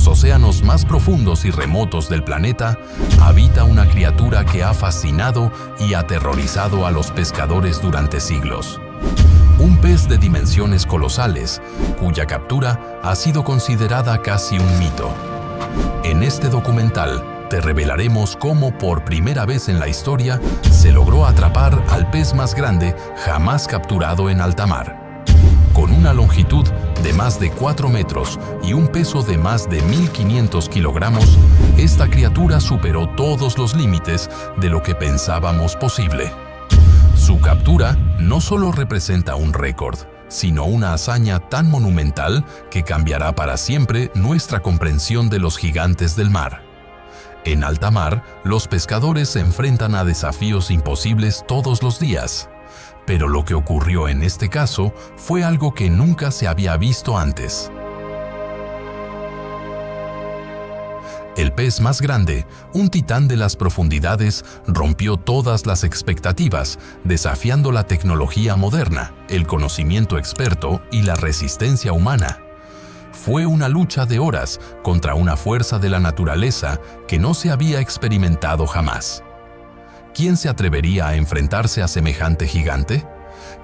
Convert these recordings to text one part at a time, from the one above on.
océanos más profundos y remotos del planeta, habita una criatura que ha fascinado y aterrorizado a los pescadores durante siglos. Un pez de dimensiones colosales, cuya captura ha sido considerada casi un mito. En este documental te revelaremos cómo por primera vez en la historia se logró atrapar al pez más grande jamás capturado en alta mar. Con una longitud de más de 4 metros y un peso de más de 1.500 kilogramos, esta criatura superó todos los límites de lo que pensábamos posible. Su captura no solo representa un récord, sino una hazaña tan monumental que cambiará para siempre nuestra comprensión de los gigantes del mar. En alta mar, los pescadores se enfrentan a desafíos imposibles todos los días. Pero lo que ocurrió en este caso fue algo que nunca se había visto antes. El pez más grande, un titán de las profundidades, rompió todas las expectativas, desafiando la tecnología moderna, el conocimiento experto y la resistencia humana. Fue una lucha de horas contra una fuerza de la naturaleza que no se había experimentado jamás. ¿Quién se atrevería a enfrentarse a semejante gigante?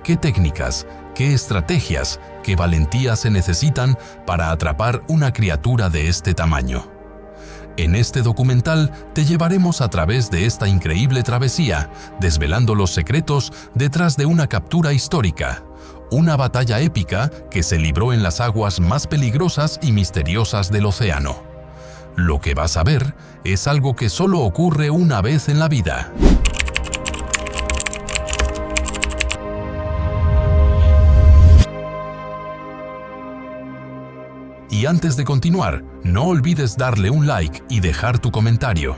¿Qué técnicas, qué estrategias, qué valentía se necesitan para atrapar una criatura de este tamaño? En este documental te llevaremos a través de esta increíble travesía, desvelando los secretos detrás de una captura histórica, una batalla épica que se libró en las aguas más peligrosas y misteriosas del océano. Lo que vas a ver es algo que solo ocurre una vez en la vida. Y antes de continuar, no olvides darle un like y dejar tu comentario.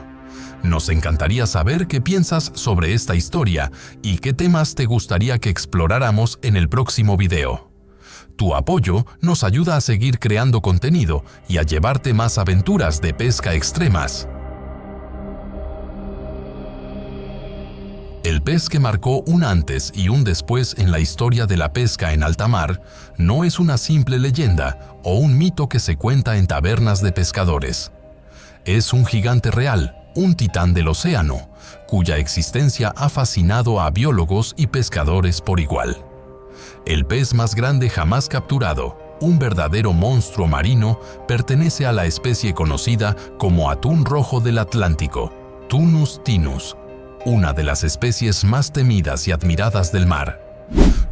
Nos encantaría saber qué piensas sobre esta historia y qué temas te gustaría que exploráramos en el próximo video. Tu apoyo nos ayuda a seguir creando contenido y a llevarte más aventuras de pesca extremas. El pez que marcó un antes y un después en la historia de la pesca en alta mar no es una simple leyenda o un mito que se cuenta en tabernas de pescadores. Es un gigante real, un titán del océano, cuya existencia ha fascinado a biólogos y pescadores por igual. El pez más grande jamás capturado, un verdadero monstruo marino, pertenece a la especie conocida como atún rojo del Atlántico, Tunus tinus, una de las especies más temidas y admiradas del mar.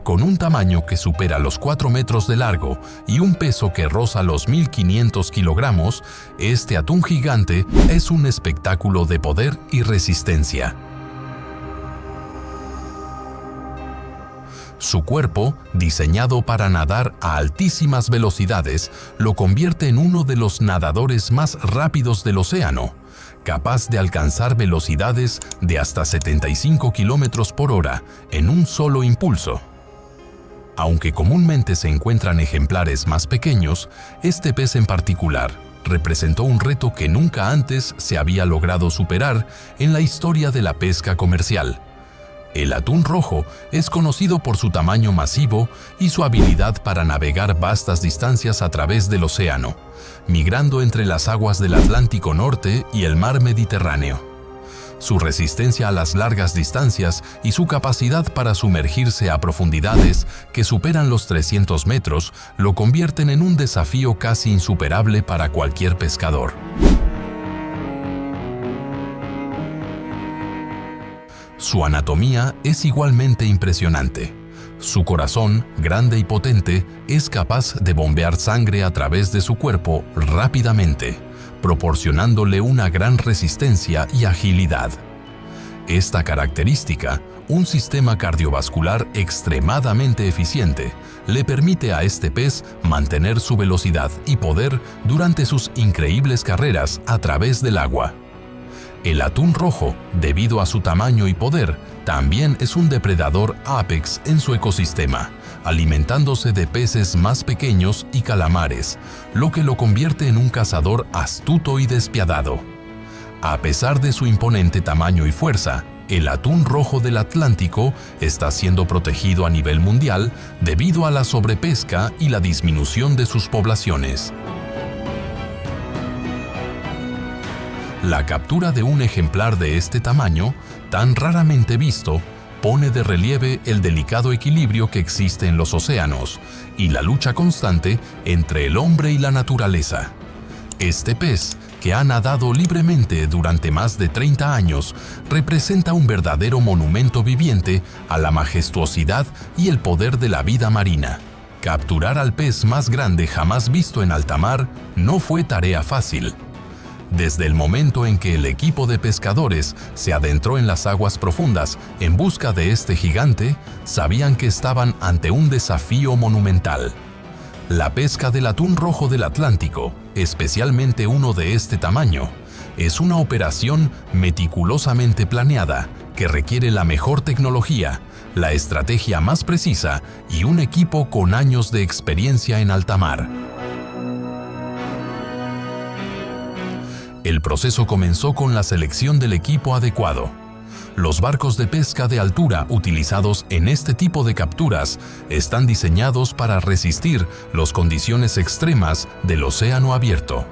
Con un tamaño que supera los 4 metros de largo y un peso que roza los 1.500 kilogramos, este atún gigante es un espectáculo de poder y resistencia. Su cuerpo, diseñado para nadar a altísimas velocidades, lo convierte en uno de los nadadores más rápidos del océano, capaz de alcanzar velocidades de hasta 75 kilómetros por hora en un solo impulso. Aunque comúnmente se encuentran ejemplares más pequeños, este pez en particular representó un reto que nunca antes se había logrado superar en la historia de la pesca comercial. El atún rojo es conocido por su tamaño masivo y su habilidad para navegar vastas distancias a través del océano, migrando entre las aguas del Atlántico Norte y el mar Mediterráneo. Su resistencia a las largas distancias y su capacidad para sumergirse a profundidades que superan los 300 metros lo convierten en un desafío casi insuperable para cualquier pescador. Su anatomía es igualmente impresionante. Su corazón, grande y potente, es capaz de bombear sangre a través de su cuerpo rápidamente, proporcionándole una gran resistencia y agilidad. Esta característica, un sistema cardiovascular extremadamente eficiente, le permite a este pez mantener su velocidad y poder durante sus increíbles carreras a través del agua. El atún rojo, debido a su tamaño y poder, también es un depredador apex en su ecosistema, alimentándose de peces más pequeños y calamares, lo que lo convierte en un cazador astuto y despiadado. A pesar de su imponente tamaño y fuerza, el atún rojo del Atlántico está siendo protegido a nivel mundial debido a la sobrepesca y la disminución de sus poblaciones. La captura de un ejemplar de este tamaño, tan raramente visto, pone de relieve el delicado equilibrio que existe en los océanos y la lucha constante entre el hombre y la naturaleza. Este pez, que ha nadado libremente durante más de 30 años, representa un verdadero monumento viviente a la majestuosidad y el poder de la vida marina. Capturar al pez más grande jamás visto en alta mar no fue tarea fácil. Desde el momento en que el equipo de pescadores se adentró en las aguas profundas en busca de este gigante, sabían que estaban ante un desafío monumental. La pesca del atún rojo del Atlántico, especialmente uno de este tamaño, es una operación meticulosamente planeada que requiere la mejor tecnología, la estrategia más precisa y un equipo con años de experiencia en alta mar. El proceso comenzó con la selección del equipo adecuado. Los barcos de pesca de altura utilizados en este tipo de capturas están diseñados para resistir las condiciones extremas del océano abierto.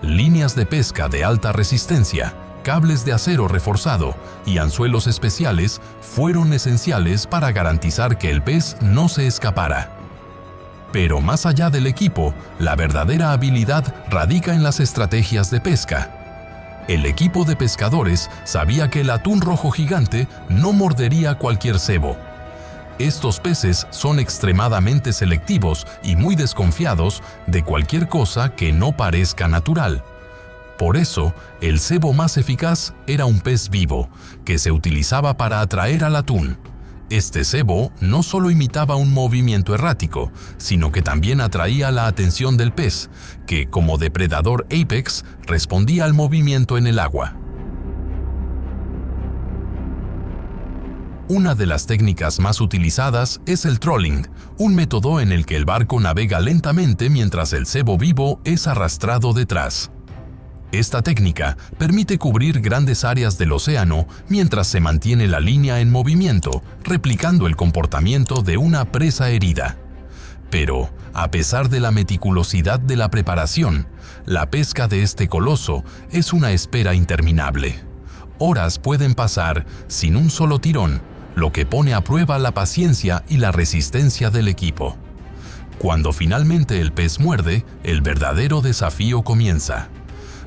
Líneas de pesca de alta resistencia, cables de acero reforzado y anzuelos especiales fueron esenciales para garantizar que el pez no se escapara. Pero más allá del equipo, la verdadera habilidad radica en las estrategias de pesca. El equipo de pescadores sabía que el atún rojo gigante no mordería cualquier cebo. Estos peces son extremadamente selectivos y muy desconfiados de cualquier cosa que no parezca natural. Por eso, el cebo más eficaz era un pez vivo, que se utilizaba para atraer al atún. Este cebo no solo imitaba un movimiento errático, sino que también atraía la atención del pez, que, como depredador apex, respondía al movimiento en el agua. Una de las técnicas más utilizadas es el trolling, un método en el que el barco navega lentamente mientras el cebo vivo es arrastrado detrás. Esta técnica permite cubrir grandes áreas del océano mientras se mantiene la línea en movimiento, replicando el comportamiento de una presa herida. Pero, a pesar de la meticulosidad de la preparación, la pesca de este coloso es una espera interminable. Horas pueden pasar sin un solo tirón, lo que pone a prueba la paciencia y la resistencia del equipo. Cuando finalmente el pez muerde, el verdadero desafío comienza.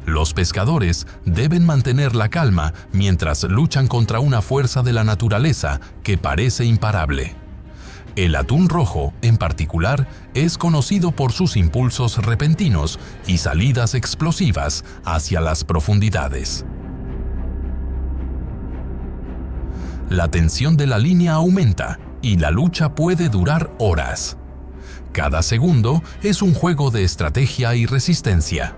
Los pescadores deben mantener la calma mientras luchan contra una fuerza de la naturaleza que parece imparable. El atún rojo, en particular, es conocido por sus impulsos repentinos y salidas explosivas hacia las profundidades. La tensión de la línea aumenta y la lucha puede durar horas. Cada segundo es un juego de estrategia y resistencia.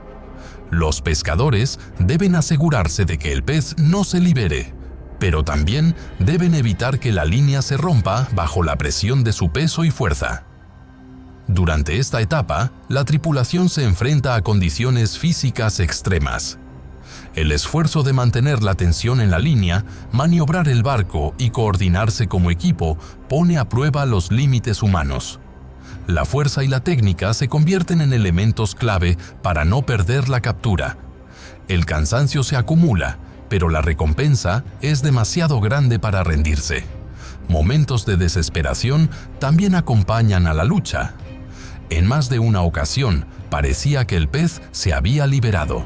Los pescadores deben asegurarse de que el pez no se libere, pero también deben evitar que la línea se rompa bajo la presión de su peso y fuerza. Durante esta etapa, la tripulación se enfrenta a condiciones físicas extremas. El esfuerzo de mantener la tensión en la línea, maniobrar el barco y coordinarse como equipo pone a prueba los límites humanos. La fuerza y la técnica se convierten en elementos clave para no perder la captura. El cansancio se acumula, pero la recompensa es demasiado grande para rendirse. Momentos de desesperación también acompañan a la lucha. En más de una ocasión, parecía que el pez se había liberado.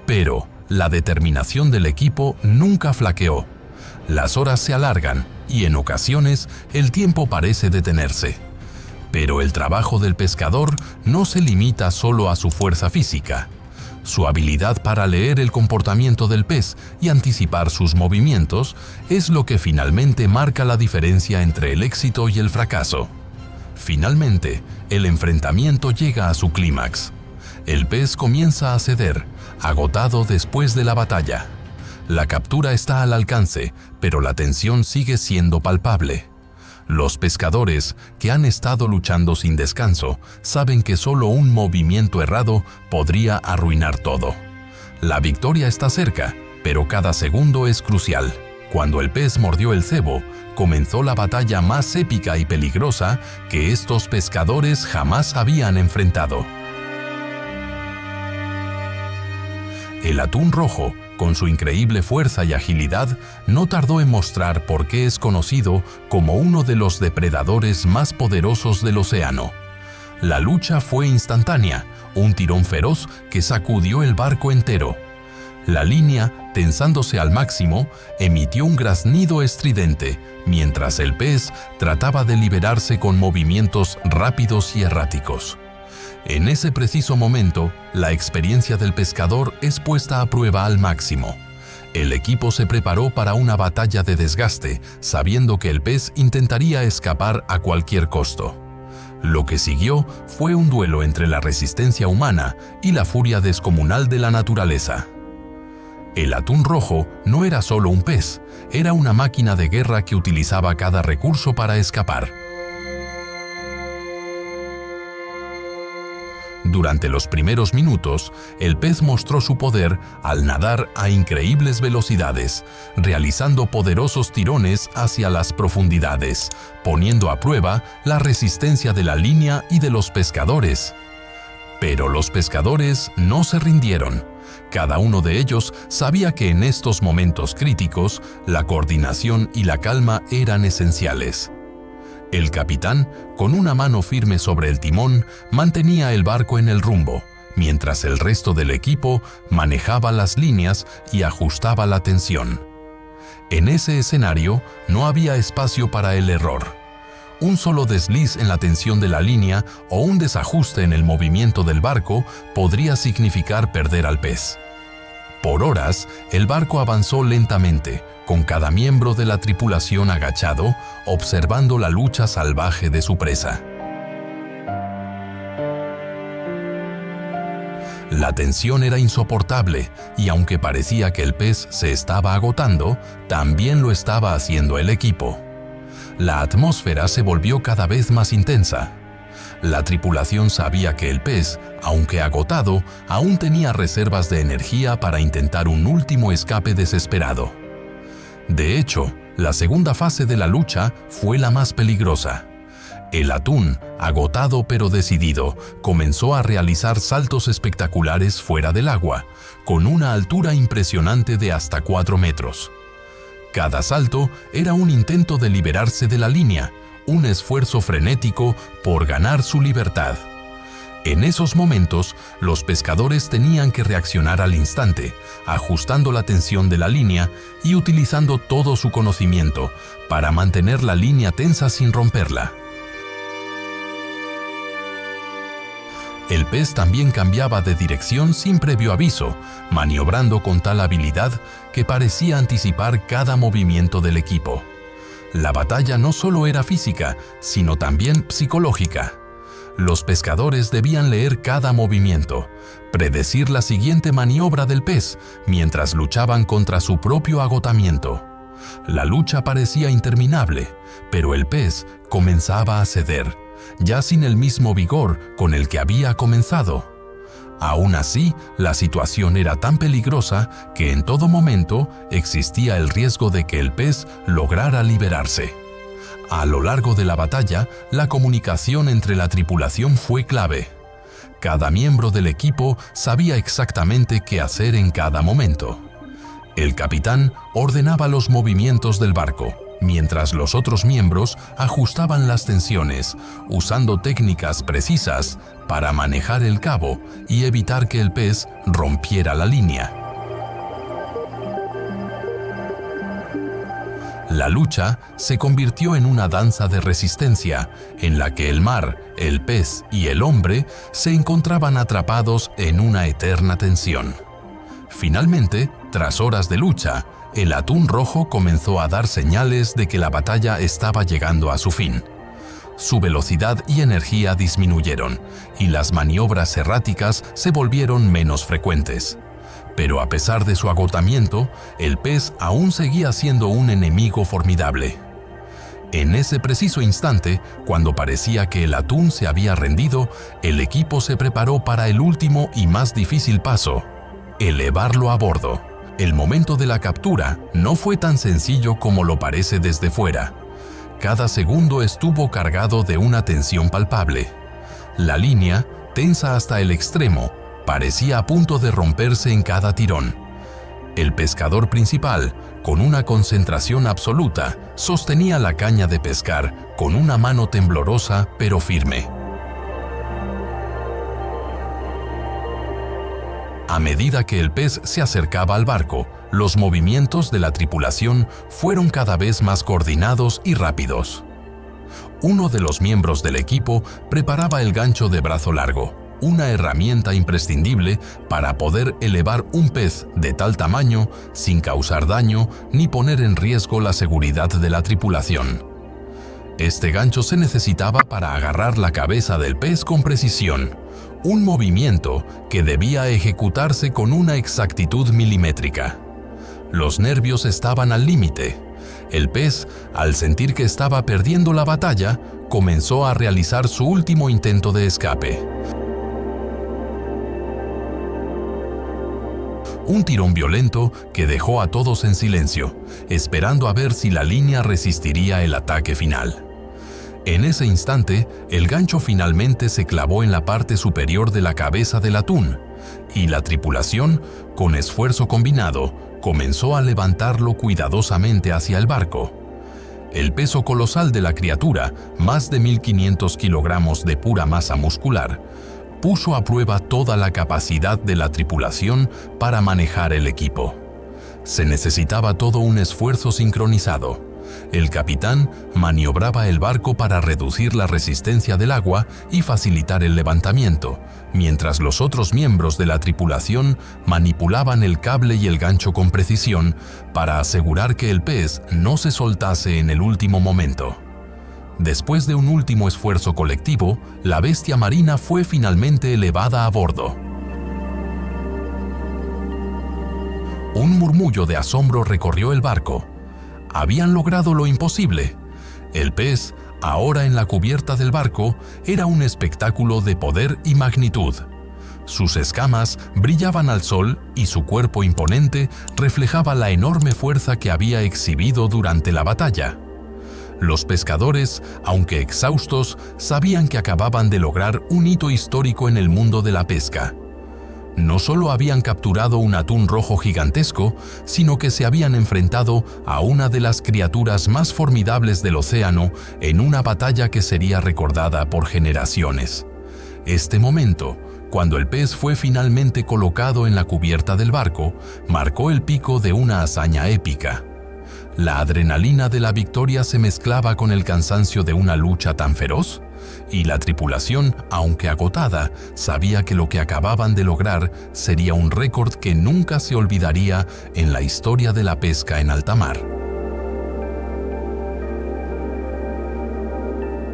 Pero la determinación del equipo nunca flaqueó. Las horas se alargan y en ocasiones el tiempo parece detenerse. Pero el trabajo del pescador no se limita solo a su fuerza física. Su habilidad para leer el comportamiento del pez y anticipar sus movimientos es lo que finalmente marca la diferencia entre el éxito y el fracaso. Finalmente, el enfrentamiento llega a su clímax. El pez comienza a ceder, agotado después de la batalla. La captura está al alcance, pero la tensión sigue siendo palpable. Los pescadores, que han estado luchando sin descanso, saben que solo un movimiento errado podría arruinar todo. La victoria está cerca, pero cada segundo es crucial. Cuando el pez mordió el cebo, comenzó la batalla más épica y peligrosa que estos pescadores jamás habían enfrentado. El atún rojo, con su increíble fuerza y agilidad, no tardó en mostrar por qué es conocido como uno de los depredadores más poderosos del océano. La lucha fue instantánea, un tirón feroz que sacudió el barco entero. La línea, tensándose al máximo, emitió un graznido estridente, mientras el pez trataba de liberarse con movimientos rápidos y erráticos. En ese preciso momento, la experiencia del pescador es puesta a prueba al máximo. El equipo se preparó para una batalla de desgaste, sabiendo que el pez intentaría escapar a cualquier costo. Lo que siguió fue un duelo entre la resistencia humana y la furia descomunal de la naturaleza. El atún rojo no era solo un pez, era una máquina de guerra que utilizaba cada recurso para escapar. Durante los primeros minutos, el pez mostró su poder al nadar a increíbles velocidades, realizando poderosos tirones hacia las profundidades, poniendo a prueba la resistencia de la línea y de los pescadores. Pero los pescadores no se rindieron. Cada uno de ellos sabía que en estos momentos críticos, la coordinación y la calma eran esenciales. El capitán, con una mano firme sobre el timón, mantenía el barco en el rumbo, mientras el resto del equipo manejaba las líneas y ajustaba la tensión. En ese escenario no había espacio para el error. Un solo desliz en la tensión de la línea o un desajuste en el movimiento del barco podría significar perder al pez. Por horas, el barco avanzó lentamente, con cada miembro de la tripulación agachado, observando la lucha salvaje de su presa. La tensión era insoportable, y aunque parecía que el pez se estaba agotando, también lo estaba haciendo el equipo. La atmósfera se volvió cada vez más intensa. La tripulación sabía que el pez, aunque agotado, aún tenía reservas de energía para intentar un último escape desesperado. De hecho, la segunda fase de la lucha fue la más peligrosa. El atún, agotado pero decidido, comenzó a realizar saltos espectaculares fuera del agua, con una altura impresionante de hasta 4 metros. Cada salto era un intento de liberarse de la línea, un esfuerzo frenético por ganar su libertad. En esos momentos, los pescadores tenían que reaccionar al instante, ajustando la tensión de la línea y utilizando todo su conocimiento para mantener la línea tensa sin romperla. El pez también cambiaba de dirección sin previo aviso, maniobrando con tal habilidad que parecía anticipar cada movimiento del equipo. La batalla no solo era física, sino también psicológica. Los pescadores debían leer cada movimiento, predecir la siguiente maniobra del pez, mientras luchaban contra su propio agotamiento. La lucha parecía interminable, pero el pez comenzaba a ceder, ya sin el mismo vigor con el que había comenzado. Aún así, la situación era tan peligrosa que en todo momento existía el riesgo de que el pez lograra liberarse. A lo largo de la batalla, la comunicación entre la tripulación fue clave. Cada miembro del equipo sabía exactamente qué hacer en cada momento. El capitán ordenaba los movimientos del barco, mientras los otros miembros ajustaban las tensiones, usando técnicas precisas para manejar el cabo y evitar que el pez rompiera la línea. La lucha se convirtió en una danza de resistencia, en la que el mar, el pez y el hombre se encontraban atrapados en una eterna tensión. Finalmente, tras horas de lucha, el atún rojo comenzó a dar señales de que la batalla estaba llegando a su fin. Su velocidad y energía disminuyeron, y las maniobras erráticas se volvieron menos frecuentes. Pero a pesar de su agotamiento, el pez aún seguía siendo un enemigo formidable. En ese preciso instante, cuando parecía que el atún se había rendido, el equipo se preparó para el último y más difícil paso: elevarlo a bordo. El momento de la captura no fue tan sencillo como lo parece desde fuera. Cada segundo estuvo cargado de una tensión palpable. La línea, tensa hasta el extremo, parecía a punto de romperse en cada tirón. El pescador principal, con una concentración absoluta, sostenía la caña de pescar con una mano temblorosa pero firme. A medida que el pez se acercaba al barco, los movimientos de la tripulación fueron cada vez más coordinados y rápidos. Uno de los miembros del equipo preparaba el gancho de brazo largo, una herramienta imprescindible para poder elevar un pez de tal tamaño sin causar daño ni poner en riesgo la seguridad de la tripulación. Este gancho se necesitaba para agarrar la cabeza del pez con precisión, un movimiento que debía ejecutarse con una exactitud milimétrica. Los nervios estaban al límite. El pez, al sentir que estaba perdiendo la batalla, comenzó a realizar su último intento de escape. Un tirón violento que dejó a todos en silencio, esperando a ver si la línea resistiría el ataque final. En ese instante, el gancho finalmente se clavó en la parte superior de la cabeza del atún, y la tripulación, con esfuerzo combinado, comenzó a levantarlo cuidadosamente hacia el barco. El peso colosal de la criatura, más de 1.500 kilogramos de pura masa muscular, puso a prueba toda la capacidad de la tripulación para manejar el equipo. Se necesitaba todo un esfuerzo sincronizado. El capitán maniobraba el barco para reducir la resistencia del agua y facilitar el levantamiento, mientras los otros miembros de la tripulación manipulaban el cable y el gancho con precisión para asegurar que el pez no se soltase en el último momento. Después de un último esfuerzo colectivo, la bestia marina fue finalmente elevada a bordo. Un murmullo de asombro recorrió el barco. Habían logrado lo imposible. El pez, ahora en la cubierta del barco, era un espectáculo de poder y magnitud. Sus escamas brillaban al sol y su cuerpo imponente reflejaba la enorme fuerza que había exhibido durante la batalla. Los pescadores, aunque exhaustos, sabían que acababan de lograr un hito histórico en el mundo de la pesca. No solo habían capturado un atún rojo gigantesco, sino que se habían enfrentado a una de las criaturas más formidables del océano en una batalla que sería recordada por generaciones. Este momento, cuando el pez fue finalmente colocado en la cubierta del barco, marcó el pico de una hazaña épica. La adrenalina de la victoria se mezclaba con el cansancio de una lucha tan feroz, y la tripulación, aunque agotada, sabía que lo que acababan de lograr sería un récord que nunca se olvidaría en la historia de la pesca en alta mar.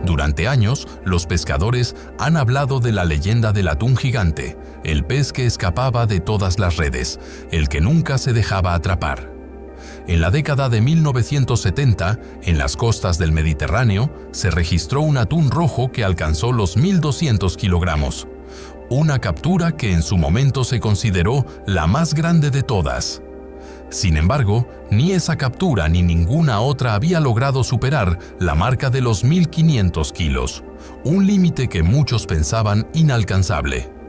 Durante años, los pescadores han hablado de la leyenda del atún gigante, el pez que escapaba de todas las redes, el que nunca se dejaba atrapar. En la década de 1970, en las costas del Mediterráneo, se registró un atún rojo que alcanzó los 1.200 kilogramos. Una captura que en su momento se consideró la más grande de todas. Sin embargo, ni esa captura ni ninguna otra había logrado superar la marca de los 1.500 kilos, un límite que muchos pensaban inalcanzable.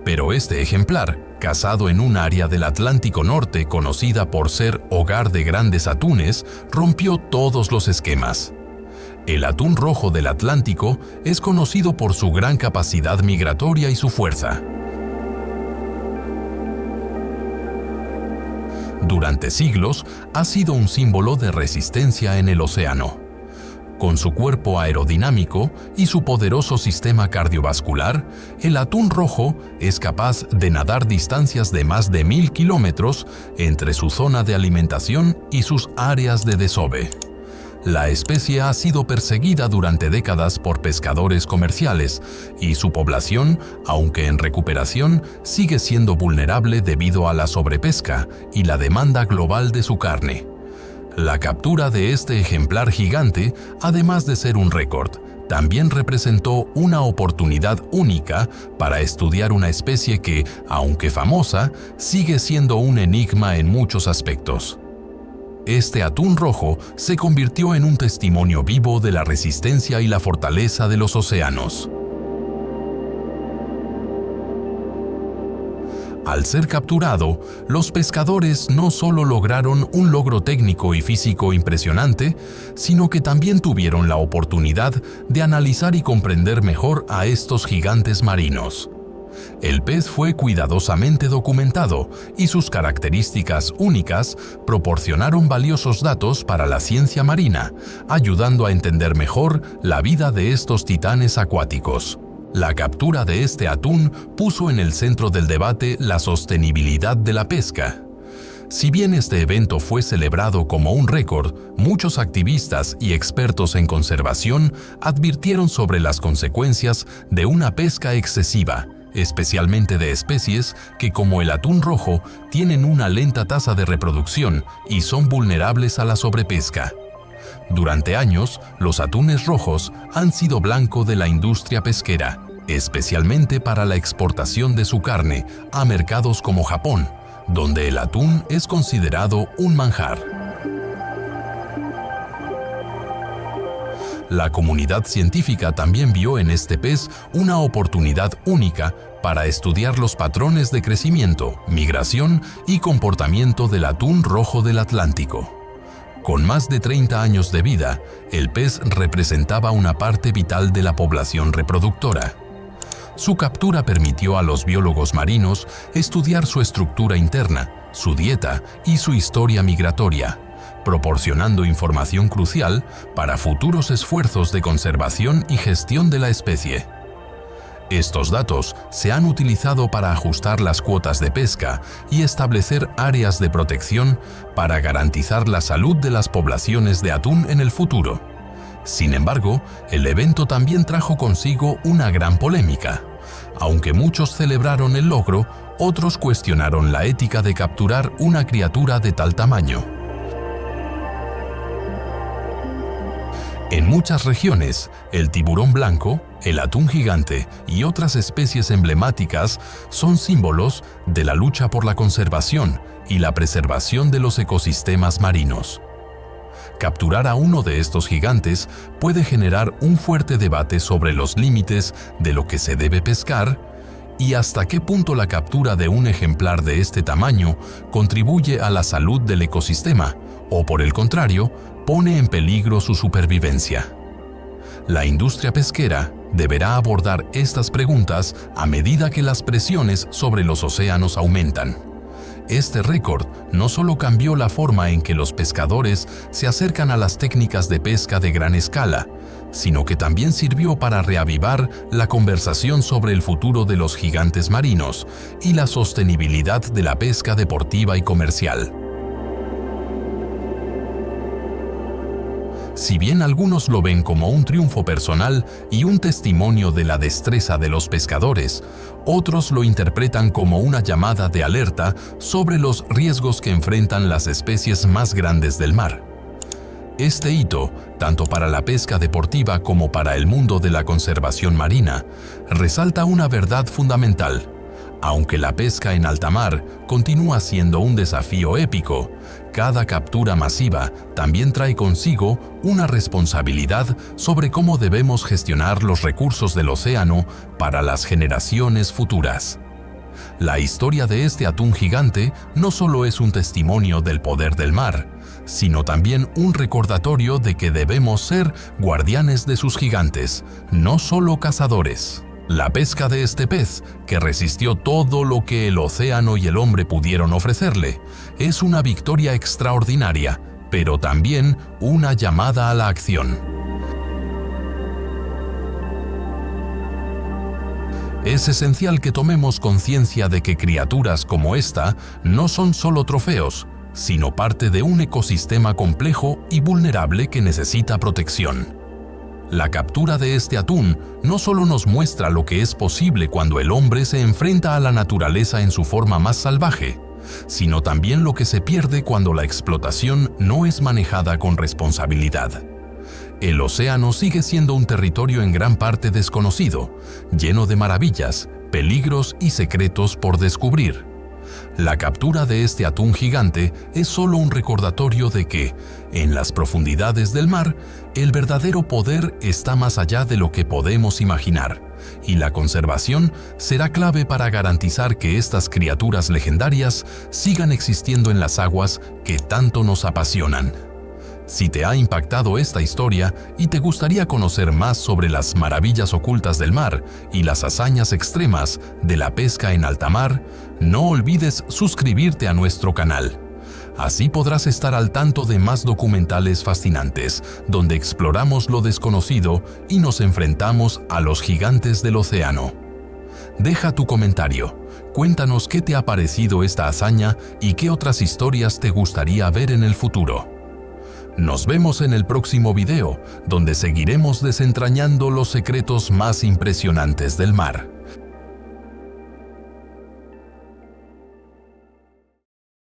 Pero este ejemplar, cazado en un área del Atlántico Norte conocida por ser hogar de grandes atunes, rompió todos los esquemas. El atún rojo del Atlántico es conocido por su gran capacidad migratoria y su fuerza. Durante siglos, ha sido un símbolo de resistencia en el océano. Con su cuerpo aerodinámico y su poderoso sistema cardiovascular, el atún rojo es capaz de nadar distancias de más de 1.000 kilómetros entre su zona de alimentación y sus áreas de desove. La especie ha sido perseguida durante décadas por pescadores comerciales y su población, aunque en recuperación, sigue siendo vulnerable debido a la sobrepesca y la demanda global de su carne. La captura de este ejemplar gigante, además de ser un récord, también representó una oportunidad única para estudiar una especie que, aunque famosa, sigue siendo un enigma en muchos aspectos. Este atún rojo se convirtió en un testimonio vivo de la resistencia y la fortaleza de los océanos. Al ser capturado, los pescadores no solo lograron un logro técnico y físico impresionante, sino que también tuvieron la oportunidad de analizar y comprender mejor a estos gigantes marinos. El pez fue cuidadosamente documentado y sus características únicas proporcionaron valiosos datos para la ciencia marina, ayudando a entender mejor la vida de estos titanes acuáticos. La captura de este atún puso en el centro del debate la sostenibilidad de la pesca. Si bien este evento fue celebrado como un récord, muchos activistas y expertos en conservación advirtieron sobre las consecuencias de una pesca excesiva, especialmente de especies que, como el atún rojo, tienen una lenta tasa de reproducción y son vulnerables a la sobrepesca. Durante años, los atunes rojos han sido blanco de la industria pesquera, especialmente para la exportación de su carne a mercados como Japón, donde el atún es considerado un manjar. La comunidad científica también vio en este pez una oportunidad única para estudiar los patrones de crecimiento, migración y comportamiento del atún rojo del Atlántico. Con más de 30 años de vida, el pez representaba una parte vital de la población reproductora. Su captura permitió a los biólogos marinos estudiar su estructura interna, su dieta y su historia migratoria, proporcionando información crucial para futuros esfuerzos de conservación y gestión de la especie. Estos datos se han utilizado para ajustar las cuotas de pesca y establecer áreas de protección para garantizar la salud de las poblaciones de atún en el futuro. Sin embargo, el evento también trajo consigo una gran polémica. Aunque muchos celebraron el logro, otros cuestionaron la ética de capturar una criatura de tal tamaño. En muchas regiones, el tiburón blanco, el atún gigante y otras especies emblemáticas son símbolos de la lucha por la conservación y la preservación de los ecosistemas marinos. Capturar a uno de estos gigantes puede generar un fuerte debate sobre los límites de lo que se debe pescar y hasta qué punto la captura de un ejemplar de este tamaño contribuye a la salud del ecosistema o, por el contrario, pone en peligro su supervivencia. La industria pesquera deberá abordar estas preguntas a medida que las presiones sobre los océanos aumentan. Este récord no solo cambió la forma en que los pescadores se acercan a las técnicas de pesca de gran escala, sino que también sirvió para reavivar la conversación sobre el futuro de los gigantes marinos y la sostenibilidad de la pesca deportiva y comercial. Si bien algunos lo ven como un triunfo personal y un testimonio de la destreza de los pescadores, otros lo interpretan como una llamada de alerta sobre los riesgos que enfrentan las especies más grandes del mar. Este hito, tanto para la pesca deportiva como para el mundo de la conservación marina, resalta una verdad fundamental. Aunque la pesca en alta mar continúa siendo un desafío épico, cada captura masiva también trae consigo una responsabilidad sobre cómo debemos gestionar los recursos del océano para las generaciones futuras. La historia de este atún gigante no solo es un testimonio del poder del mar, sino también un recordatorio de que debemos ser guardianes de sus gigantes, no solo cazadores. La pesca de este pez, que resistió todo lo que el océano y el hombre pudieron ofrecerle, es una victoria extraordinaria, pero también una llamada a la acción. Es esencial que tomemos conciencia de que criaturas como esta no son solo trofeos, sino parte de un ecosistema complejo y vulnerable que necesita protección. La captura de este atún no solo nos muestra lo que es posible cuando el hombre se enfrenta a la naturaleza en su forma más salvaje, sino también lo que se pierde cuando la explotación no es manejada con responsabilidad. El océano sigue siendo un territorio en gran parte desconocido, lleno de maravillas, peligros y secretos por descubrir. La captura de este atún gigante es solo un recordatorio de que, en las profundidades del mar, el verdadero poder está más allá de lo que podemos imaginar, y la conservación será clave para garantizar que estas criaturas legendarias sigan existiendo en las aguas que tanto nos apasionan. Si te ha impactado esta historia y te gustaría conocer más sobre las maravillas ocultas del mar y las hazañas extremas de la pesca en alta mar, no olvides suscribirte a nuestro canal. Así podrás estar al tanto de más documentales fascinantes, donde exploramos lo desconocido y nos enfrentamos a los gigantes del océano. Deja tu comentario. Cuéntanos qué te ha parecido esta hazaña y qué otras historias te gustaría ver en el futuro. Nos vemos en el próximo video, donde seguiremos desentrañando los secretos más impresionantes del mar.